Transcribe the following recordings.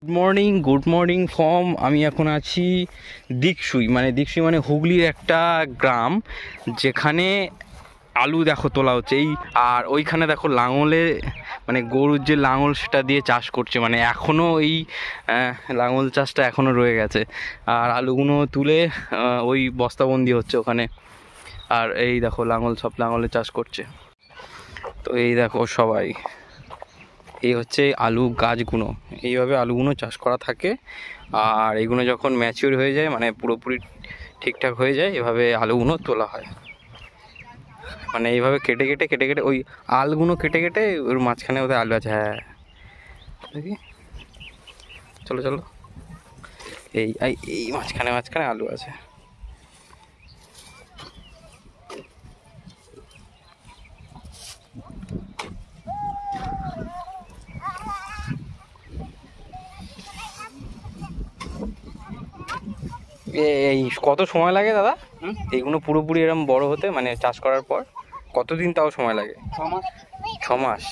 Good morning from আমি এখন আছি দিকসুই মানে হুগলির একটা গ্রাম যেখানে আলু দেখো তোলা হচ্ছে আর ওইখানে দেখো লাঙলে মানে গরুর যে লাঙল সেটা দিয়ে চাষ করছে, মানে এখনও এই লাঙল চাষটা এখনও রয়ে গেছে। আর আলুগুলো তুলে ওই বস্তাবন্দি হচ্ছে ওখানে। আর এই দেখো সব লাঙলে চাষ করছে। তো এই দেখো সবাই, এই হচ্ছে আলু গাছগুলো, এইভাবে আলুগুলো চাষ করা থাকে। আর এইগুলো যখন ম্যাচিওর হয়ে যায়, মানে পুরোপুরি ঠিকঠাক হয়ে যায়, এভাবে আলুগুলো তোলা হয়। মানে এইভাবে কেটে কেটে ওই আলগুলো কেটে ওর মাঝখানে ওদের আলু আছে। হ্যাঁ দেখি, চলো চলো, এই এই মাঝখানে আলু আছে। এই কত সময় লাগে দাদা এইগুলো পুরোপুরি এরকম বড় হতে, মানে চাষ করার পর কতদিন তাও সময় লাগে? 6 মাস।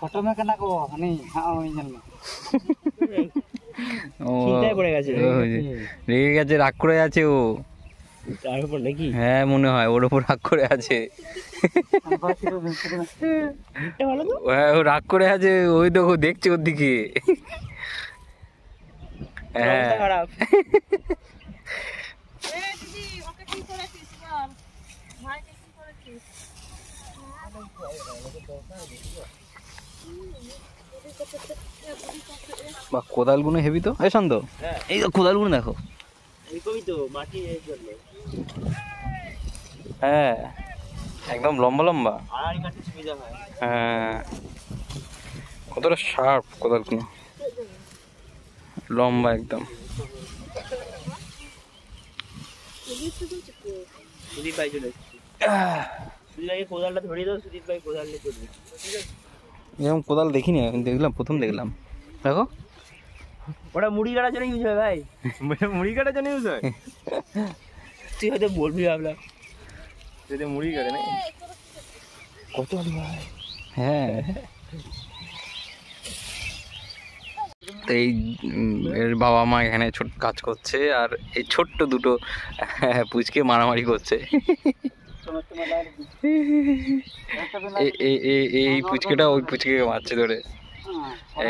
फोटो में करना को नहीं हाँ वही चलना চিন্তায় পড়ে গেছে, রেগে গেছে, রাগ করে আছে ও তার উপর নাকি? হ্যাঁ মনে হয় ওর উপর রাগ করে আছে। হ্যাঁ ও রাগ করে আছে, ওই দেখো দেখছে ওর দিকে। হ্যাঁ খারাপ। বা কোদালগুলো হেভি তো, এই শান্ত, এই তো কোদালগুলো দেখো, এরকমই তো মাটি এর জন্য। হ্যাঁ একদম লম্বা লম্বা, আর কাটতে সুবিধা হয়। হ্যাঁ কতটা শার্প কোদালগুলো, লম্বা একদম। সুদীপ ভাই চলে এসেছে, সুদীপ ভাই কোদালটা ধরিয়ে দাও, সুদীপ ভাই কোদাল নিয়ে চলবে। এরকম কোদাল দেখিনি, দেখলাম প্রথম দেখলাম। দেখো ওটা মুড়ি কাটার জন্য ইউজ হয় ভাই, মুড়ি কাটার জন্য ইউজ হয়। তুই হয়তো বলবি ভাবলাম যদি মুড়ি কাটে না। কত আলু ভাই। হ্যাঁ এই এর বাবা মা এখানে ছোট কাজ করছে, আর এই ছোট্ট দুটো পুচকে মারামারি করছে। এই পুচকেটা ওই পুচকে মারছে ধরে,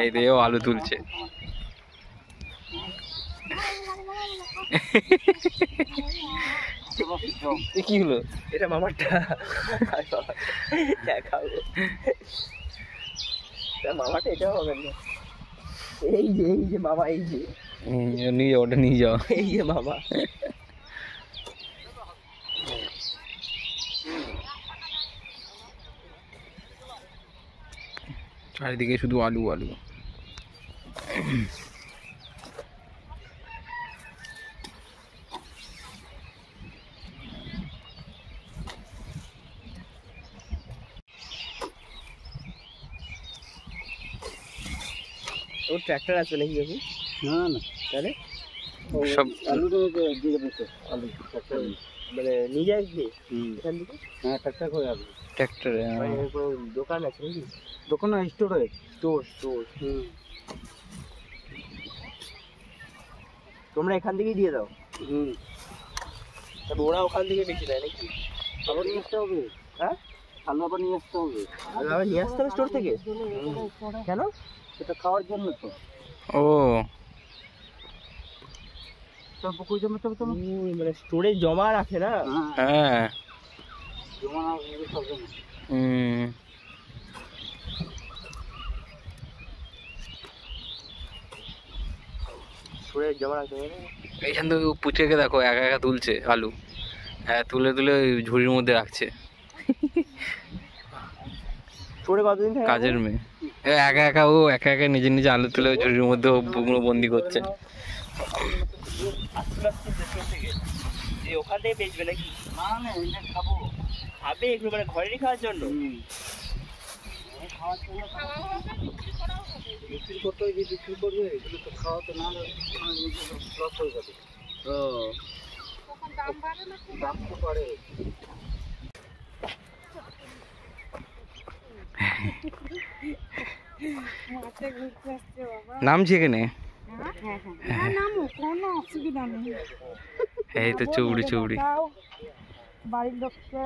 এই দিয়েও আলু তুলছে। কি হলো? এটা মামারটা, মামাটা এটা হবে না। এই যে মামা, এই যে নিয়ে যাও, ওটা নিয়ে যাও, এই যে মামা। চারিদিকে শুধু আলু আলু। ওর ট্র্যাক্টর আছে নাকি এখন? না না, তাহলে সব আলু দিয়ে দিতে, আলু ট্র্যাক্টর মানে নিয়ে যায় কি এখান থেকে? হ্যাঁ ট্র্যাক্টর করে আলু, ট্র্যাক্টরে। দোকান আছে নাকি? দোকান না, স্টোরে, স্টোর। তোমরা এখান থেকেই দিয়ে দাও? ওরা ওখান থেকে বেশি দেয় নাকি? আবার নিয়ে আসতে হবে। হ্যাঁ আলু আবার নিয়ে আসতে হবে, আবার নিয়ে আসতে হবে স্টোর থেকে। কেন? সেটা খাওয়ার জন্য তো। ও পুকুর জমা তো মানে স্টোরে জমা রাখে না? হ্যাঁ জমা স্টোরে জমা রাখতে হবে। এইখান থেকে পুচকে দেখো একা একা তুলছে আলু, হ্যাঁ তুলে ঝুড়ির মধ্যে রাখছে। কাজের মেয়ে একা একা নিজে আলু তুলে ঝুড়ির মধ্যে বন্দি করছে। যে ওখান থেকে বেচবে নাকি? না না এটা খাবো। খাবে এগুলো মানে ঘরেরই খাওয়ার জন্য? খাওয়ার জন্য বিক্রি করতে হবে, বিক্রি করবে এগুলো তো খাওয়াতে না হলে লস হয়ে যাবে। ও দাম তো বাড়ে। নামছি এখানে, কোনো অসুবিধা নেই। এই তো চৌড়ি চৌড়ি। বাড়ির লোককে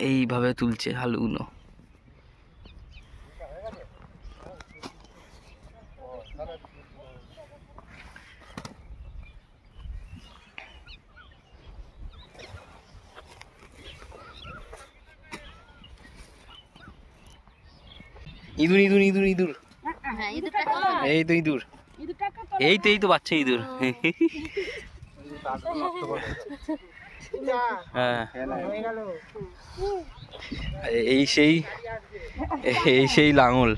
এইভাবে তুলছে আলুগুলো। ইঁদুর ইঁদুর ইঁদুর ইঁদুর, এই তো ইঁদুর, এই তো এই তো বাচ্চা ইঁদুর। হ্যাঁ এই সেই লাঙল,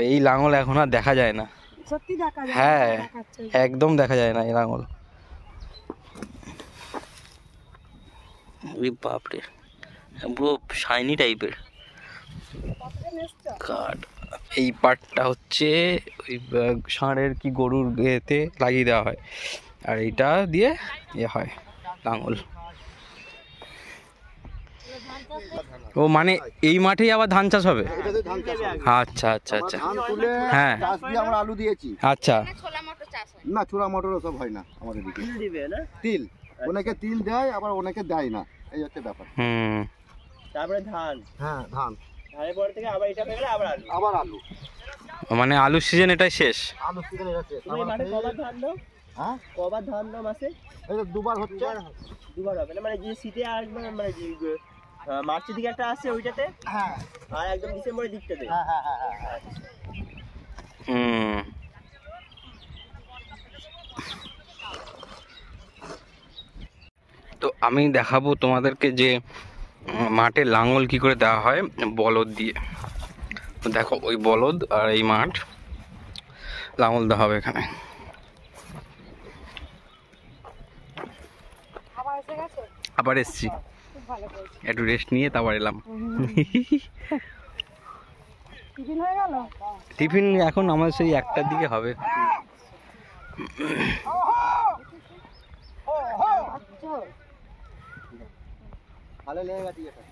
এই লাঙল এখন আর দেখা যায় না। সত্যি দেখা যায়। হ্যাঁ একদম দেখা যায় না এই লাঙল। বাপরে পুরো শাইনি টাইপের কাঠ। এই পাটটা হচ্ছে ওই ষাঁড়ের কি গরুর এতে লাগিয়ে দেওয়া হয়, আর এইটা দিয়ে ইয়ে হয় লাঙল। ও মানে এই মাঠেই আবার ধান চাষ হবে? আচ্ছা আচ্ছা আচ্ছা, হ্যাঁ আমরা আলু দিয়েছি। আচ্ছা না ছোলা মটর সব হয় না আমাদের দিকে। তিল দিবে না? তিল অনেকে তিল দেয়, আবার অনেকে দেয় না, এই হচ্ছে ব্যাপার। হুম। তারপরে ধান, হ্যাঁ ধান, ধানের পর থেকে আবার এটা হয়ে গেলে আবার আলু। আবার আলু। মানে আলুর সিজন এটাই শেষ? আলু সিজন এটা শেষ। তুমি এই মাঠে কবার ধান দাও? হ্যাঁ কবার ধান দাও মাসে? এই তো দুবার হচ্ছে। দুবার হবে না? মানে যে শীতে আসবে মানে যে মার্চের দিকে একটা আসছে ওইটাতে, হ্যাঁ আর একদম ডিসেম্বরের দিকটাতে। হ্যাঁ হ্যাঁ হ্যাঁ। হুম। তো আমি দেখাবো তোমাদেরকে যে মাঠে লাঙল কি করে দেওয়া হয় বলদ দিয়ে। তো দেখো ওই বলদ আর এই মাঠ লাঙল দেওয়া হবে এখানে। আবার এসছি, একটু রেস্ট নিয়ে তারপর এলাম। টিফিন হয়ে গেল? টিফিন এখন আমার সেই 1টার দিকে হবে। ভালো লেগে গেছে এটা।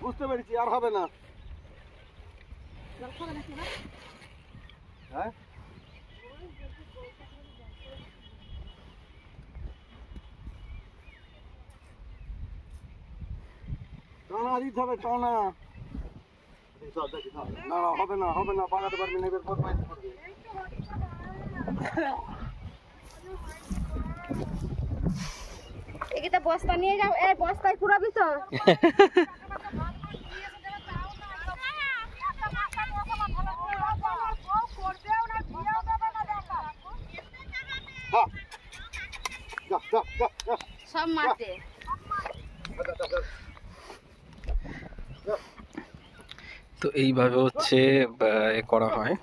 বুঝতে পেরেছি, আর হবে না। হ্যাঁ টানা দিতে হবে, টানা। না হবে না, হবে না, পাকাতে পারবি না, এবার বদমাইশি করবি। এদিকে বস্তা নিয়ে যাও, এই বস্তায় পুরাবি তো? সব মাঠে তো এইভাবে হচ্ছে করা হয়।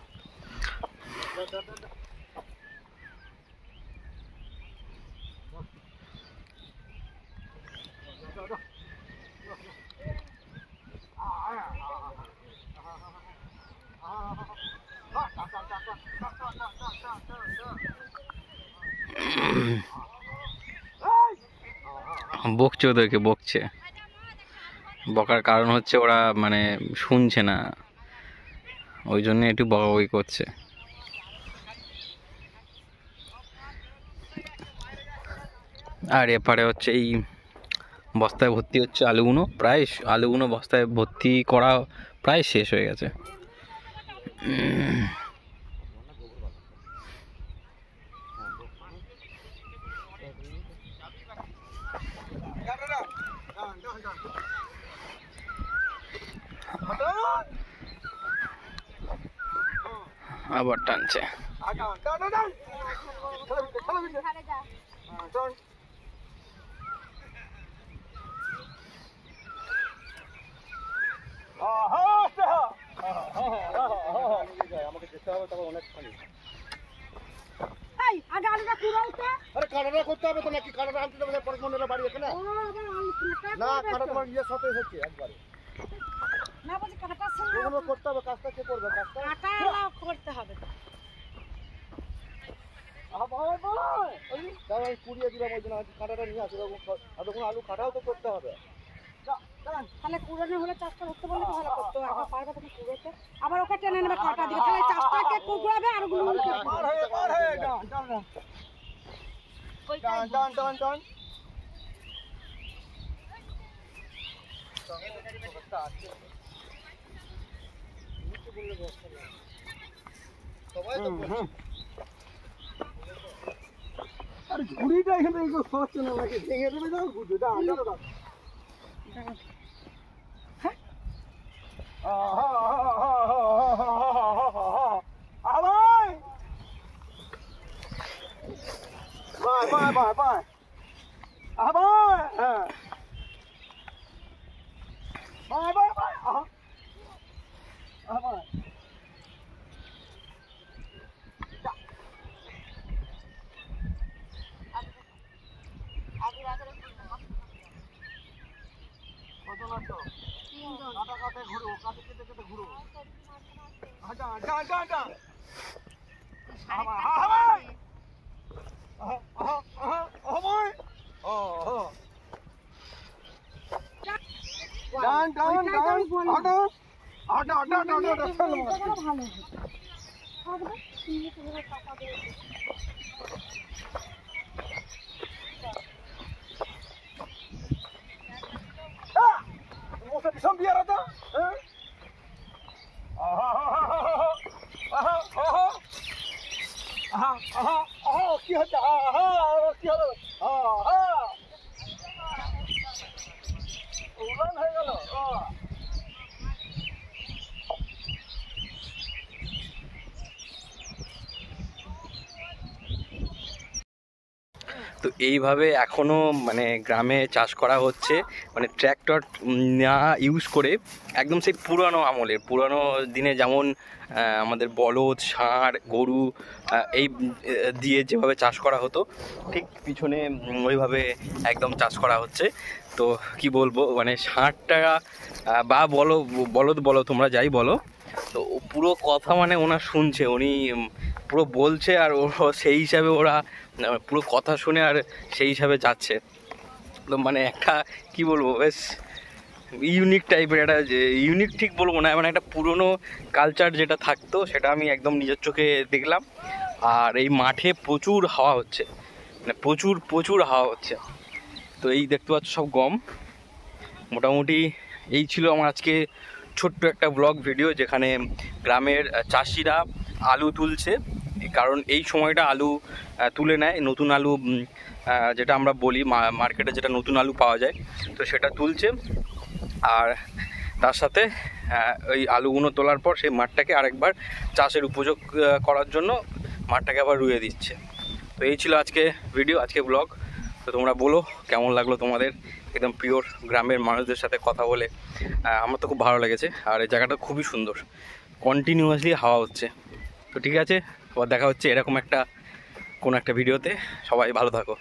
বকছে, ওদেরকে বকছে। বকার কারণ হচ্ছে ওরা মানে শুনছে না, ওই জন্য একটু বকাবকি করছে। আর এপারে হচ্ছে এই বস্তায় ভর্তি হচ্ছে আলুগুলো, প্রায় আলুগুলো বস্তায় ভর্তি করা প্রায় শেষ হয়ে গেছে। আবার টানছে। হবে তো নাকি কাটাটা আনতে দেবে পরে মনে হলো বাড়ি এখানে ও আবার আলু কাটা না করবে কাটা তো। তোমার ইয়ে সাথে এসেছে একবারে না বলছি কাটার সঙ্গে এগুলো করতে হবে কাজটা কে করবে কাজটা কাটা এলাও করতে হবে তো। আমি কুড়িয়ে দিলাম ওই জন্য কাঁটাটা নিয়ে আসি এতক্ষণ আলু কাটাও তো করতে হবে তাহলে কুড়ানো হলে চাষটা করতে বললে ভালো করতো আবার পারবে তুমি কুড়োতে আবার ওকে টেনে নেবে কাটা দিকে তাহলে চাষটাকে কুড়াবে আর ওগুলো উল্টে দেবে। আরে ঘুড়িটা এখানে সরছে না নাকি ভেঙে দেবে যাও ঘুরবে দাও দাও দাও ভালো ভীষণ বিয়ারা তো কি হচ্ছে কি হলো উড়ান হয়ে গেল তো এইভাবে এখনও মানে গ্রামে চাষ করা হচ্ছে, মানে ট্র্যাক্টর না ইউজ করে একদম সেই পুরানো দিনে যেমন আমাদের বলদ, ষাঁড়, গরু এই দিয়ে যেভাবে চাষ করা হতো ঠিক পিছনে ওইভাবে একদম চাষ করা হচ্ছে। তো কি বলবো, মানে ষাঁড়টা বা বলদ বলো তোমরা যাই বলো, তো পুরো কথা মানে ওনার শুনছে, উনি পুরো বলছে আর ও সেই হিসাবে ওরা পুরো কথা শুনে আর সেই হিসাবে যাচ্ছে। তো মানে একটা কি বলবো, বেশ ইউনিক টাইপের, একটা যে ইউনিক ঠিক বলবো না, মানে একটা পুরনো কালচার যেটা থাকতো সেটা আমি একদম নিজের চোখে দেখলাম। আর এই মাঠে প্রচুর হাওয়া হচ্ছে, মানে প্রচুর হাওয়া হচ্ছে। তো এই দেখতে পাচ্ছ সব গম। মোটামুটি এই ছিল আমার আজকে ছোট্ট একটা ব্লগ ভিডিও, যেখানে গ্রামের চাষিরা আলু তুলছে, কারণ এই সময়টা আলু তুলে নেয়, নতুন আলু যেটা আমরা বলি মার্কেটে যেটা নতুন আলু পাওয়া যায়, তো সেটা তুলছে। আর তার সাথে ওই আলুগুলো তোলার পর সেই মাঠটাকে আরেকবার চাষের উপযোগ করার জন্য মাঠটাকে আবার রুয়ে দিচ্ছে। তো এই ছিল আজকে ভিডিও, আজকে ব্লগ। তো তোমরা বলো কেমন লাগলো তোমাদের, একদম পিওর গ্রামের মানুষদের সাথে কথা বলে আমার তো খুব ভালো লেগেছে। আর এই জায়গাটা খুবই সুন্দর, কন্টিনিউয়াসলি হাওয়া হচ্ছে। তো ঠিক আছে, আবার দেখা হচ্ছে এরকম কোনো একটা ভিডিওতে। সবাই ভালো থাকো।